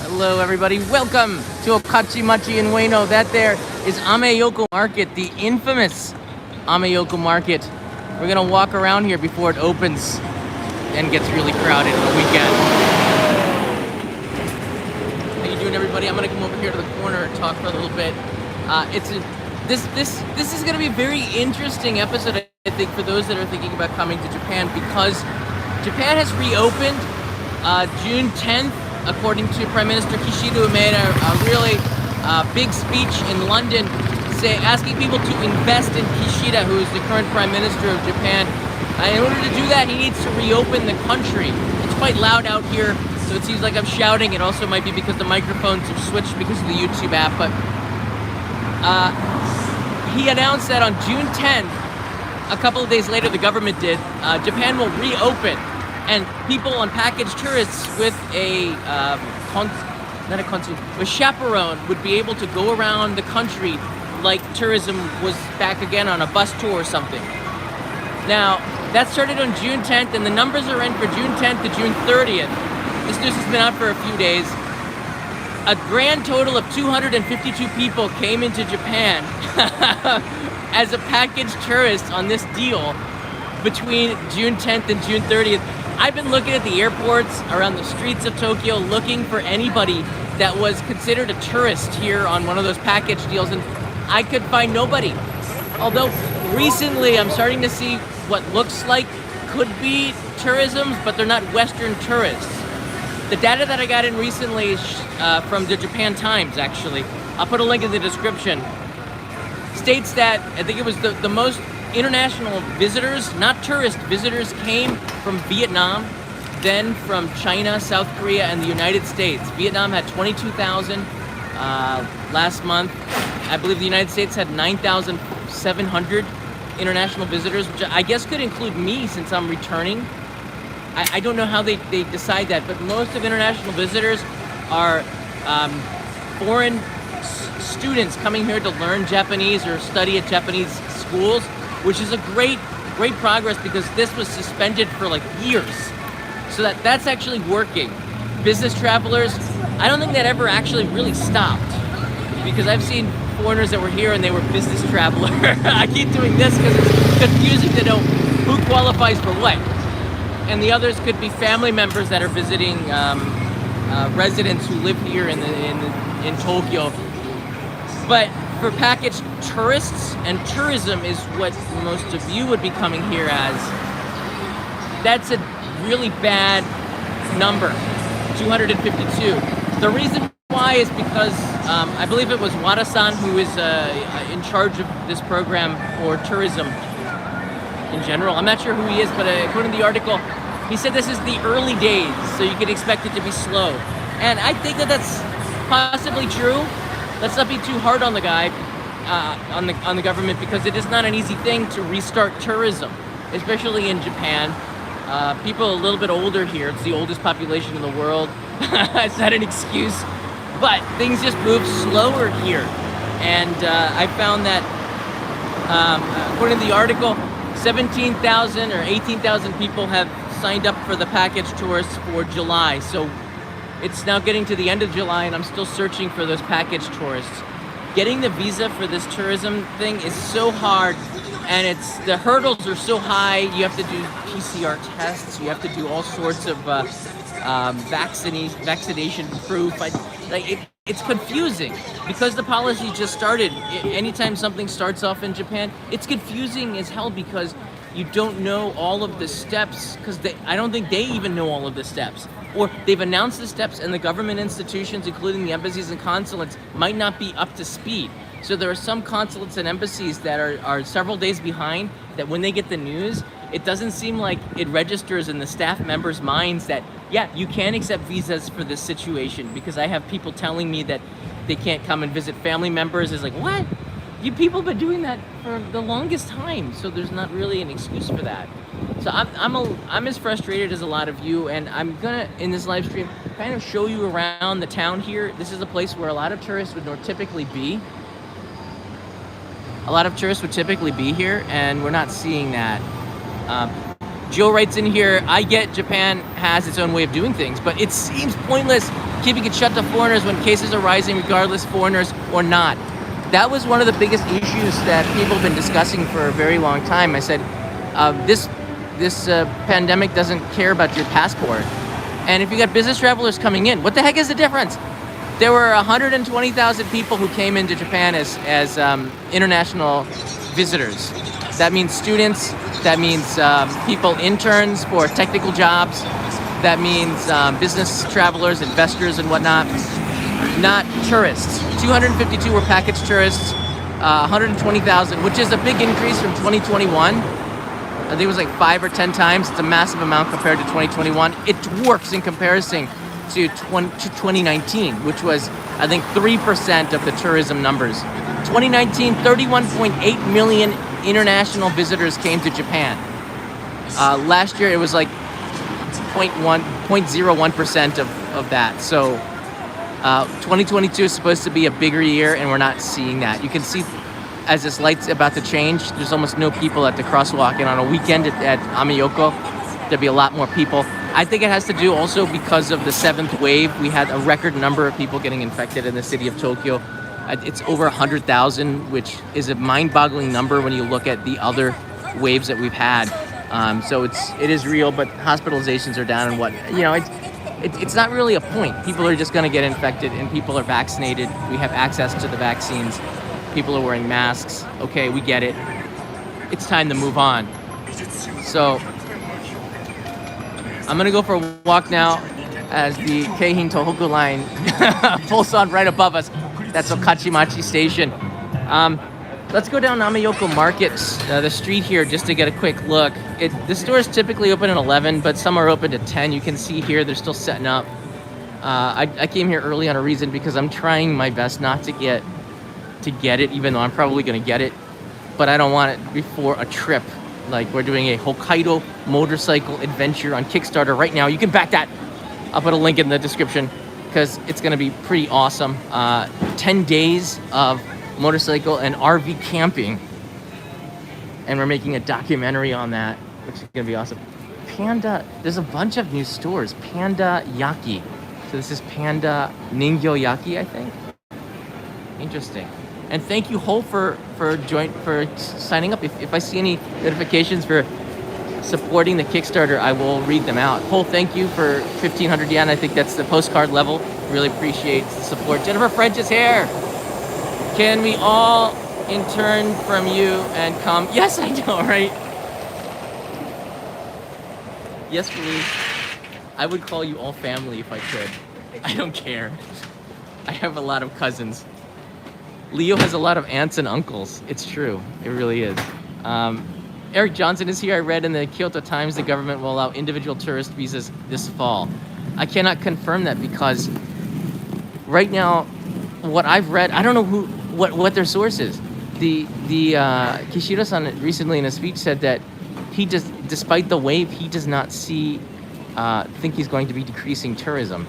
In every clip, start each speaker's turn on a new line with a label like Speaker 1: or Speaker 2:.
Speaker 1: Hello, everybody. Welcome to Okachimachi in Ueno. That there is Ameyoko Market, the infamous Ameyoko Market. We're gonna walk around here before it opens and gets really crowded on the weekend. How you doing, everybody? I'm gonna come over here to the corner and talk for a little bit. This is gonna be a very interesting episode, I think, for those that are thinking about coming to Japan, because Japan has reopened June 10th. According to Prime Minister Kishida, who made a really big speech in London, asking people to invest in Kishida, who is the current Prime Minister of Japan. In order to do that, he needs to reopen the country. It's quite loud out here, so it seems like I'm shouting. It also might be because the microphones have switched because of the YouTube app. But he announced that on June 10th, a couple of days later, the government did, Japan will reopen. And people on package tourists with a chaperone would be able to go around the country like tourism was back again on a bus tour or something. Now, that started on June 10th, and the numbers are in for June 10th to June 30th. This news has been out for a few days. A grand total of 252 people came into Japan as a package tourist on this deal between June 10th and June 30th. I've been looking at the airports around the streets of Tokyo looking for anybody that was considered a tourist here on one of those package deals, and I could find nobody. Although recently I'm starting to see what looks like could be tourism, but they're not Western tourists. The data that I got in recently is from the Japan Times, actually. I'll put a link in the description. States that I think it was the most international visitors, not tourist visitors, came from Vietnam, then from China, South Korea, and the United States. Vietnam had 22,000 last month. I believe the United States had 9,700 international visitors, which I guess could include me since I'm returning. I don't know how they decide that, but most of international visitors are foreign students coming here to learn Japanese or study at Japanese schools, which is a great progress because this was suspended for like years. So that's actually working. Business travelers, I don't think that ever actually really stopped, because I've seen foreigners that were here and they were business traveler. I keep doing this because it's confusing to know who qualifies for what. And the others could be family members that are visiting residents who live here in Tokyo. But for package tourists, and tourism is what most of you would be coming here as, that's a really bad number, 252. The reason why is because I believe it was Wada-san who is in charge of this program for tourism in general. I'm not sure who he is, but according to the article, he said this is the early days, so you can expect it to be slow. And I think that that's possibly true. Let's not be too hard on the guy, on the government, because it is not an easy thing to restart tourism, especially in Japan. People a little bit older here. It's the oldest population in the world. It's not an excuse, but things just move slower here. And I found that, according to the article, 17,000 or 18,000 people have signed up for the package tours for July. So it's now getting to the end of July, and I'm still searching for those package tourists. Getting the visa for this tourism thing is so hard, and the hurdles are so high. You have to do PCR tests. You have to do all sorts of vaccination proof. It's confusing because the policy just started. Anytime something starts off in Japan, it's confusing as hell because you don't know all of the steps, because I don't think they even know all of the steps. Or they've announced the steps and the government institutions, including the embassies and consulates, might not be up to speed. So there are some consulates and embassies that are several days behind, that when they get the news, it doesn't seem like it registers in the staff members' minds that, yeah, you can accept visas for this situation, because I have people telling me that they can't come and visit family members. It's like, what? You people have been doing that for the longest time, so there's not really an excuse for that. So I'm as frustrated as a lot of you, and I'm gonna, in this live stream, kind of show you around the town here. This is a place where a lot of tourists would typically be. A lot of tourists would typically be here, and we're not seeing that. Joe writes in here, I get Japan has its own way of doing things, but it seems pointless keeping it shut to foreigners when cases are rising regardless foreigners or not. That was one of the biggest issues that people have been discussing for a very long time. I said, this pandemic doesn't care about your passport. And if you got business travelers coming in, what the heck is the difference? There were 120,000 people who came into Japan as international visitors. That means students, that means people, interns for technical jobs, that means business travelers, investors and whatnot, not tourists. 252 were package tourists, 120,000, which is a big increase from 2021. I think it was like 5 or 10 times. It's a massive amount compared to 2021. It dwarfs in comparison to 2019, which was, I think, 3% of the tourism numbers. 2019, 31.8 million international visitors came to Japan. Last year, it was like 0.01% of that. So 2022 is supposed to be a bigger year, and we're not seeing that. You can see as this light's about to change, there's almost no people at the crosswalk. And on a weekend at Ameyoko, there'll be a lot more people. I think it has to do also because of the 7th wave. We had a record number of people getting infected in the city of Tokyo. It's over 100,000, which is a mind-boggling number when you look at the other waves that we've had. So it is real, but hospitalizations are down, and it's not really a point. People are just going to get infected, and people are vaccinated. We have access to the vaccines. People are wearing masks. Okay, we get it. It's time to move on. So I'm gonna go for a walk now as the Keihin Tohoku line pulls on right above us. That's Okachimachi Station. Let's go down Nameyoko Market, the street here, just to get a quick look. The store is typically open at 11, but some are open to 10. You can see here they're still setting up. I came here early on a reason because I'm trying my best not to get it, even though I'm probably going to get it, but I don't want it before a trip. Like, we're doing a Hokkaido motorcycle adventure on Kickstarter right now. You can back that. I'll put a link in the description because it's going to be pretty awesome. 10 days of motorcycle and RV camping, and we're making a documentary on that, which is going to be awesome. Panda, there's a bunch of new stores. Panda Yaki. So this is Panda Ningyo Yaki, I think. Interesting. And thank you, Ho, for signing up. If I see any notifications for supporting the Kickstarter, I will read them out. Ho, thank you for 1,500 yen. I think that's the postcard level. Really appreciate the support. Jennifer French is here. Can we all intern from you and come? Yes, I know, right? Yes, please. I would call you all family if I could. I don't care. I have a lot of cousins. Leo has a lot of aunts and uncles. It's true. It really is. Eric Johnson is here. I read in the Kyoto Times the government will allow individual tourist visas this fall. I cannot confirm that because right now, what I've read, I don't know what their source is. The Kishida-san recently in a speech said that he just, despite the wave, he does not think he's going to be decreasing tourism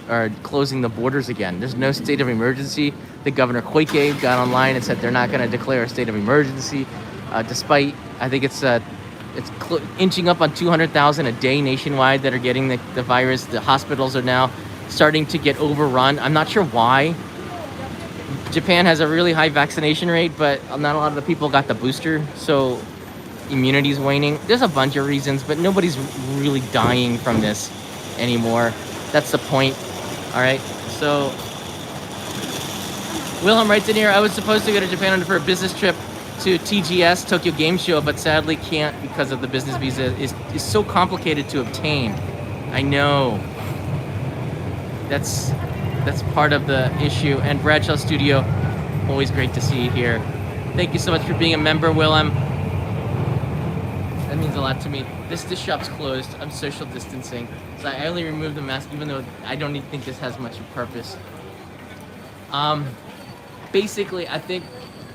Speaker 1: or closing the borders again. There's no state of emergency. The governor Koike got online and said they're not going to declare a state of emergency, despite, I think it's inching up on 200,000 a day nationwide that are getting the virus. The hospitals are now starting to get overrun. I'm not sure why. Japan has a really high vaccination rate, but not a lot of the people got the booster, so immunity is waning. There's a bunch of reasons, but nobody's really dying from this anymore. That's the point. All right, so Wilhelm writes in here, I was supposed to go to Japan for a business trip to TGS, Tokyo Game Show, but sadly can't because of the business visa is so complicated to obtain. I know. That's part of the issue. And Bradshaw Studio, always great to see you here. Thank you so much for being a member, Willem. That means a lot to me. This shop's closed. I'm social distancing. So I only removed the mask, even though I don't even think this has much of purpose. Basically, I think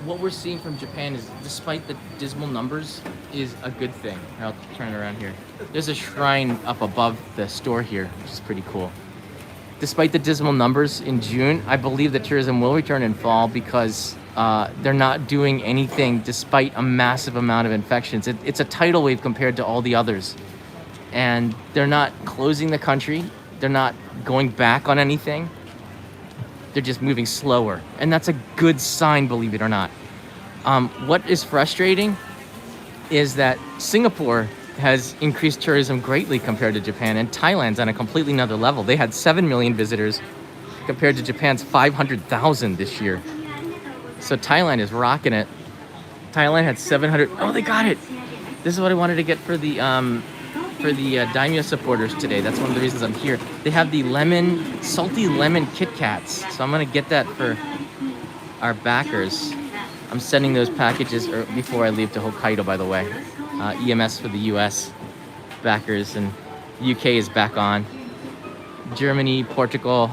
Speaker 1: what we're seeing from Japan is, despite the dismal numbers, is a good thing. I'll turn around here. There's a shrine up above the store here, which is pretty cool. Despite the dismal numbers in June, I believe that tourism will return in fall because They're not doing anything despite a massive amount of infections. It's a tidal wave compared to all the others. And they're not closing the country. They're not going back on anything. They're just moving slower. And that's a good sign, believe it or not. What is frustrating is that Singapore has increased tourism greatly compared to Japan, and Thailand's on a completely another level. They had 7 million visitors compared to Japan's 500,000 this year. So Thailand is rocking it. Thailand had 700. Oh, they got it. This is what I wanted to get for the Daimyo supporters today. That's one of the reasons I'm here. They have the salty lemon Kit Kats. So I'm gonna get that for our backers. I'm sending those packages before I leave to Hokkaido, by the way. EMS for the US backers, and UK is back on. Germany, Portugal,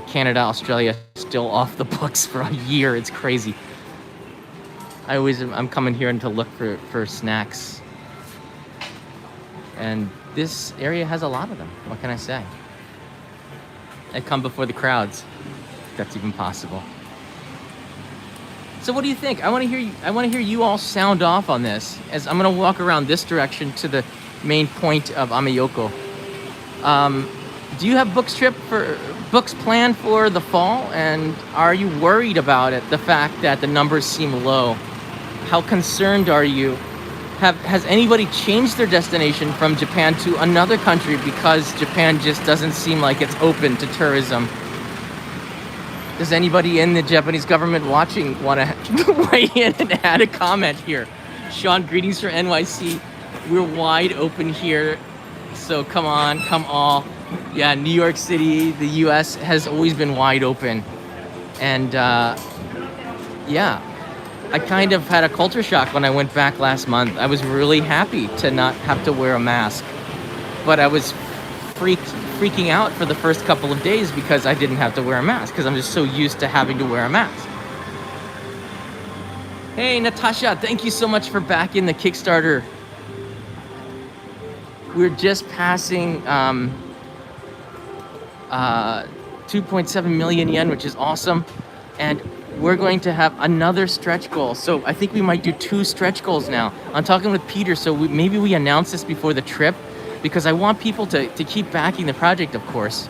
Speaker 1: Canada, Australia still off the books for a year. It's crazy. I'm coming here to look for snacks. And this area has a lot of them. What can I say? I come before the crowds. If that's even possible. So what do you think? I want to hear you all sound off on this, as I'm going to walk around this direction to the main point of Ameyoko. Do you have books planned for the fall? And are you worried about it, the fact that the numbers seem low? How concerned are you? Has anybody changed their destination from Japan to another country because Japan just doesn't seem like it's open to tourism? Does anybody in the Japanese government watching want to weigh in and add a comment here? Sean, greetings from NYC. We're wide open here. So come on, come all. Yeah, New York City, the US has always been wide open. And yeah, I kind of had a culture shock when I went back last month. I was really happy to not have to wear a mask. But I was freaking out for the first couple of days because I didn't have to wear a mask, because I'm just so used to having to wear a mask. Hey, Natasha, thank you so much for backing the Kickstarter. We're just passing 2.7 million yen, which is awesome. And we're going to have another stretch goal. So I think we might do 2 stretch goals now. I'm talking with Peter, so maybe we announce this before the trip, because I want people to keep backing the project, of course.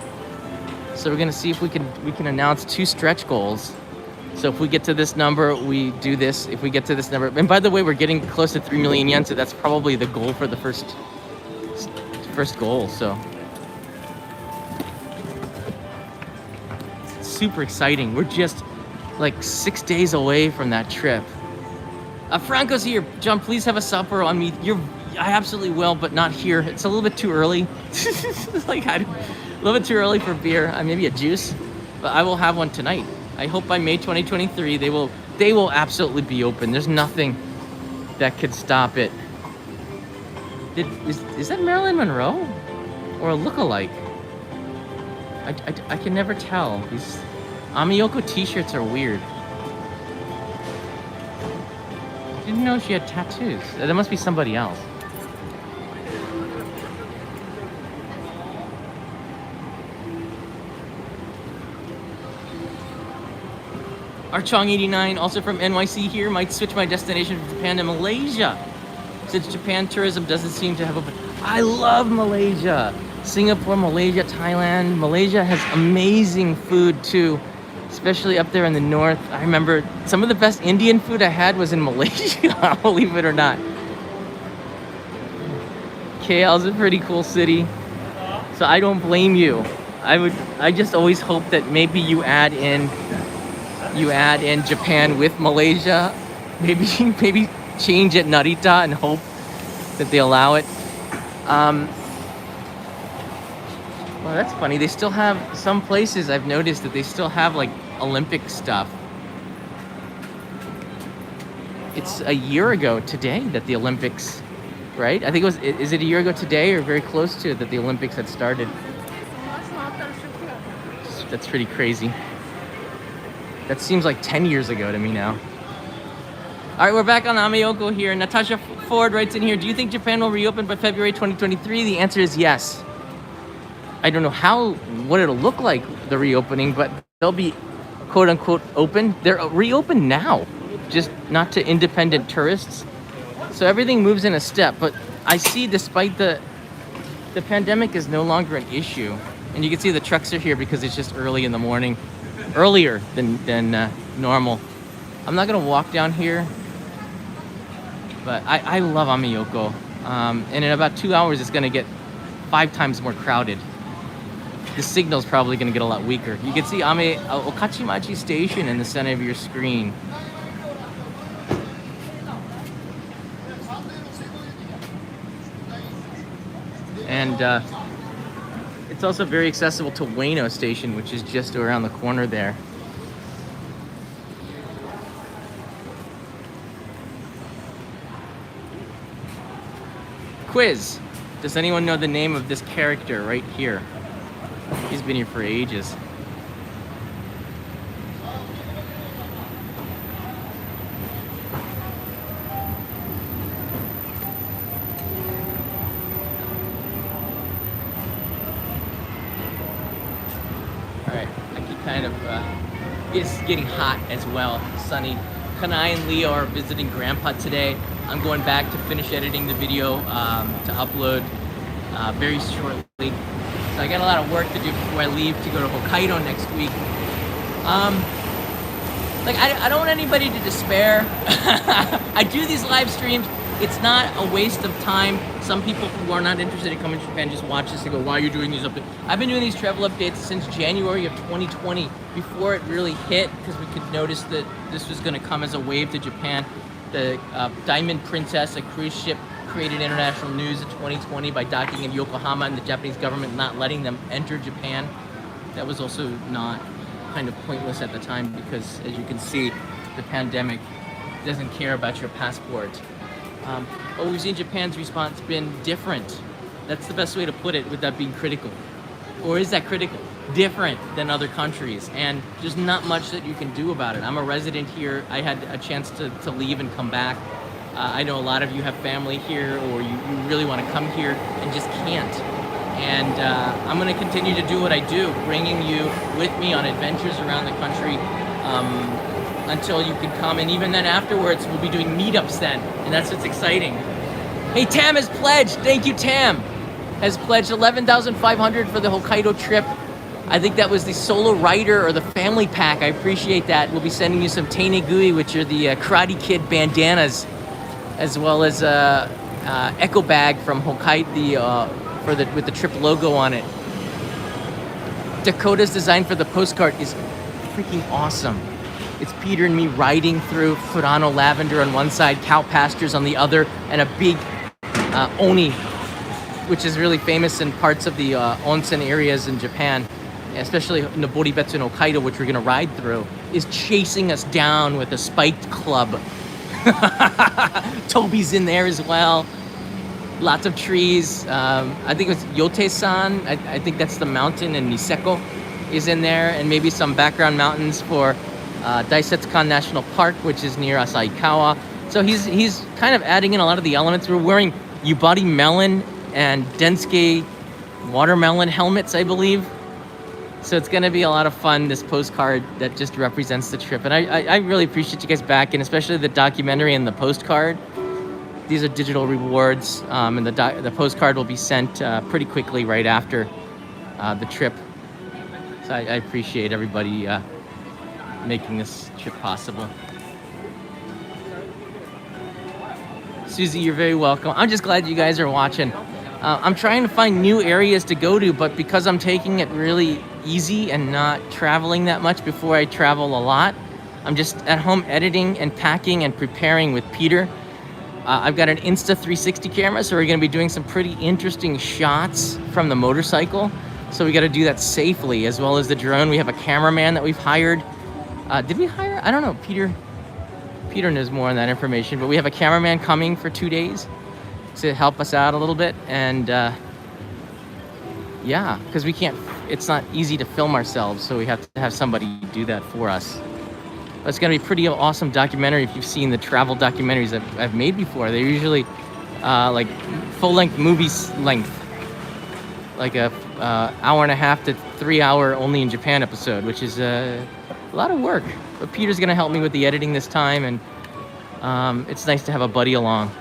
Speaker 1: So we're gonna see if we can announce 2 stretch goals. So if we get to this number, we do this. If we get to this number, and by the way, we're getting close to 3 million yen, so that's probably the goal for the first goal. So it's super exciting. We're just like 6 days away from that trip. Franco's here. John, please have a supper on me. I absolutely will, but not here. It's a little bit too early. Like a little bit too early for beer. Maybe a juice, but I will have one tonight. I hope by May 2023 they will absolutely be open. There's nothing that could stop it. Is that Marilyn Monroe or a lookalike? I can never tell. These Ameyoko t-shirts are weird. I didn't know she had tattoos. That must be somebody else. Archong89, also from NYC here, might switch my destination from Japan to Malaysia, since Japan tourism doesn't seem to have opened. I love Malaysia. Singapore, Malaysia, Thailand. Malaysia has amazing food too, especially up there in the north. I remember some of the best Indian food I had was in Malaysia, believe it or not. KL is a pretty cool city, so I don't blame you. I just always hope that maybe you add in Japan with Malaysia. Maybe change it Narita and hope that they allow it. Well, that's funny. They still have some places, I've noticed that they still have like Olympic stuff. It's a year ago today that the Olympics, right? I think it was, is it a year ago today or very close to it that the Olympics had started? That's pretty crazy. That seems like 10 years ago to me now. All right, we're back on Ameyoko here. Natasha Ford writes in here, do you think Japan will reopen by February 2023? The answer is yes. I don't know what it'll look like, the reopening, but there'll be quote unquote open. They're reopened now, just not to independent tourists. So everything moves in a step, but I see despite the pandemic is no longer an issue. And you can see the trucks are here because it's just early in the morning, earlier than normal. I'm not gonna walk down here, but I love Ameyoko. And in about 2 hours, it's gonna get 5 times more crowded. The signal's probably gonna get a lot weaker. You can see Okachimachi Station in the center of your screen. And it's also very accessible to Ueno Station, which is just around the corner there. Quiz. Does anyone know the name of this character right here? He's been here for ages. It's getting hot as well, sunny. Kanai and Leo are visiting Grandpa today. I'm going back to finish editing the video to upload very shortly. So I got a lot of work to do before I leave to go to Hokkaido next week. Like I don't want anybody to despair. I do these live streams. It's not a waste of time. Some people who are not interested in coming to Japan just watch this and go, why are you doing these updates? I've been doing these travel updates since January of 2020, before it really hit, because we could notice that this was gonna come as a wave to Japan. The Diamond Princess, a cruise ship, created international news in 2020 by docking in Yokohama and the Japanese government not letting them enter Japan. That was also not kind of pointless at the time because, as you can see, the pandemic doesn't care about your passport. But we've seen Japan's response been different. That's the best way to put it without being critical. Or is that critical? Different than other countries. And there's not much that you can do about it. I'm a resident here. I had a chance to leave and come back. I know a lot of you have family here, or you really want to come here and just can't. And I'm going to continue to do what I do, bringing you with me on adventures around the country until you can come. And even then afterwards, we'll be doing meetups then. And that's what's exciting. Hey, Tam has pledged. Thank you, Tam. Has pledged 11,500 for the Hokkaido trip. I think that was the solo rider or the family pack. I appreciate that. We'll be sending you some Teinegui, which are the Karate Kid bandanas, as well as Echo Bag from Hokkaido with the trip logo on it. Dakota's design for the postcard is freaking awesome. It's Peter and me riding through Furano lavender on one side, cow pastures on the other, and a big oni, which is really famous in parts of the onsen areas in Japan, especially Noboribetsu no Hokkaido, which we're gonna ride through, is chasing us down with a spiked club. Toby's in there as well. Lots of trees. I think it's Yote-san. I think that's the mountain, and Niseko is in there, and maybe some background mountains for Daisetsukan National Park, which is near Asaikawa. So he's kind of adding in a lot of the elements. We're wearing Yubari melon and Densuke watermelon helmets, I believe. So it's gonna be a lot of fun, this postcard that just represents the trip. And I really appreciate you guys backing, especially the documentary and the postcard. These are digital rewards, and the postcard will be sent pretty quickly right after the trip. So I appreciate everybody making this trip possible. Susie, you're very welcome. I'm just glad you guys are watching. I'm trying to find new areas to go to, but because I'm taking it really easy and not traveling that much before I travel a lot, I'm just at home editing and packing and preparing with Peter. I've got an Insta360 camera, so we're gonna be doing some pretty interesting shots from the motorcycle. So we gotta do that safely, as well as the drone. We have a cameraman that we've hired. Did we hire? I don't know, Peter knows more on that information, but we have a cameraman coming for 2 days to help us out a little bit. And yeah, because it's not easy to film ourselves, so we have to have somebody do that for us. But it's gonna be a pretty awesome documentary if you've seen the travel documentaries that I've made before. They're usually like full-length movies length, like a hour and a half to 3 hour only in Japan episode, which is a a lot of work. But Peter's gonna help me with the editing this time, and it's nice to have a buddy along.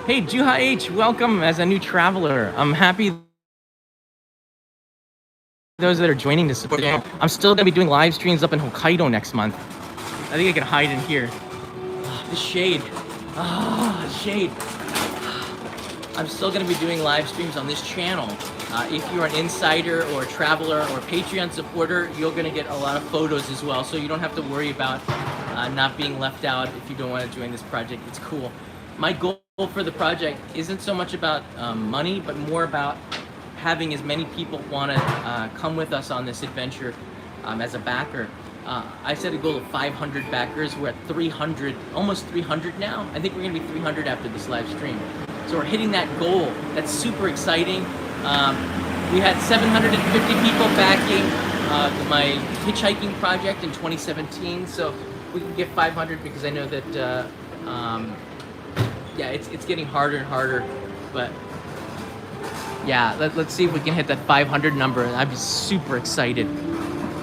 Speaker 1: Hey, Juha H, welcome as a new traveler. I'm happy those that are joining this. I'm still gonna be doing live streams up in Hokkaido next month. I think I can hide in here. The shade. Shade. I'm still gonna be doing live streams on this channel. If you're an insider or a traveler or a Patreon supporter, you're gonna get a lot of photos as well, so you don't have to worry about not being left out if you don't want to join this project. It's cool. My goal for the project isn't so much about money, but more about having as many people want to come with us on this adventure as a backer. I set a goal of 500 backers. We're at 300, almost 300 now. I think we're gonna be 300 after this live stream. So we're hitting that goal. That's super exciting. We had 750 people backing my hitchhiking project in 2017. So we can get 500 because I know that, yeah, it's getting harder and harder. But yeah, let's see if we can hit that 500 number. I'd be super excited.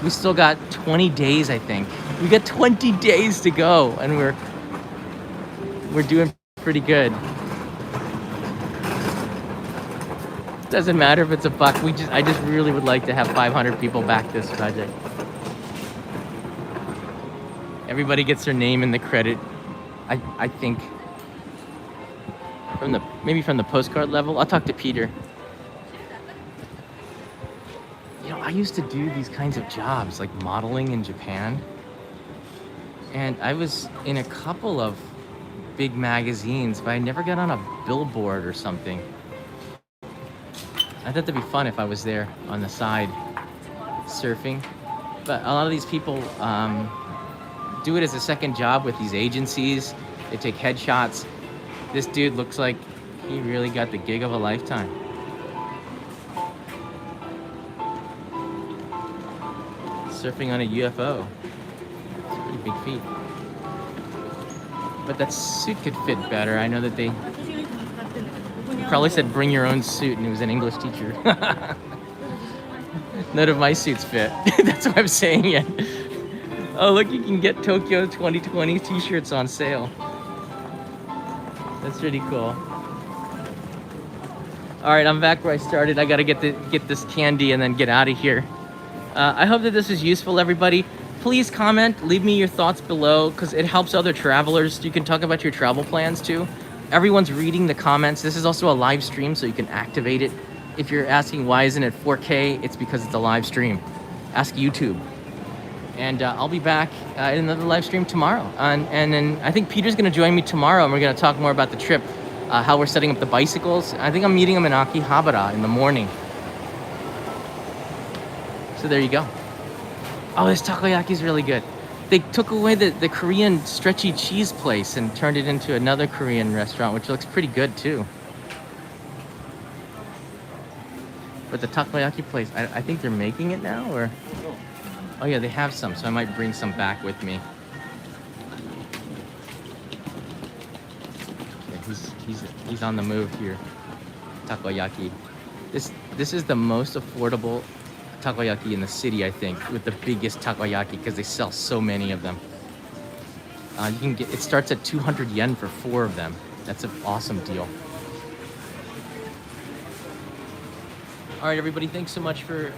Speaker 1: We still got 20 days, I think. We got 20 days to go, and we're doing pretty good. Doesn't matter if it's a buck. I just really would like to have 500 people back this project. Everybody gets their name in the credit. I think maybe from the postcard level. I'll talk to Peter. You know, I used to do these kinds of jobs like modeling in Japan, and I was in a couple of big magazines, but I never got on a billboard or something. I thought that'd be fun if I was there on the side surfing, but a lot of these people do it as a second job with these agencies. They take headshots. This dude looks like he really got the gig of a lifetime. Surfing on a UFO. It's a pretty big feat. But that suit could fit better. I know that they probably said bring your own suit, and it was an English teacher. None of my suits fit. That's why I'm saying it. Oh, look, you can get Tokyo 2020 t-shirts on sale. That's pretty cool. All right, I'm back where I started. I gotta get this candy and then get out of here. I hope that this is useful, everybody. Please comment, leave me your thoughts below, because it helps other travelers. You can talk about your travel plans too. Everyone's reading the comments. This is also a live stream, so you can activate it. If you're asking why isn't it 4K, it's because it's a live stream. Ask YouTube. And I'll be back in another live stream tomorrow. And then I think Peter's gonna join me tomorrow, and we're gonna talk more about the trip, how we're setting up the bicycles. I think I'm meeting him in Akihabara in the morning. So there you go. Oh, this takoyaki is really good. They took away the Korean stretchy cheese place and turned it into another Korean restaurant, which looks pretty good too. But the takoyaki place, I think they're making it now, or? Oh yeah, they have some, so I might bring some back with me. Okay, he's on the move here. Takoyaki. This is the most affordable takoyaki in the city, I think, with the biggest takoyaki, because they sell so many of them. You can get, it starts at 200 yen for 4 of them. That's an awesome deal. All right, everybody, thanks for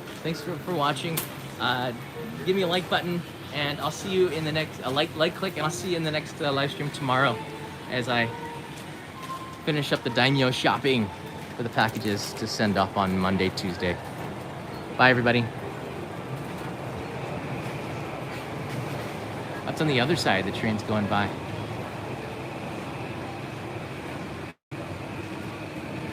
Speaker 1: watching. Give me a like button, and I'll see you in the next like click, and I'll see you in the next live stream tomorrow as I finish up the daimyo shopping for the packages to send off on Monday, Tuesday. Bye, everybody. What's on the other side? The train's going by.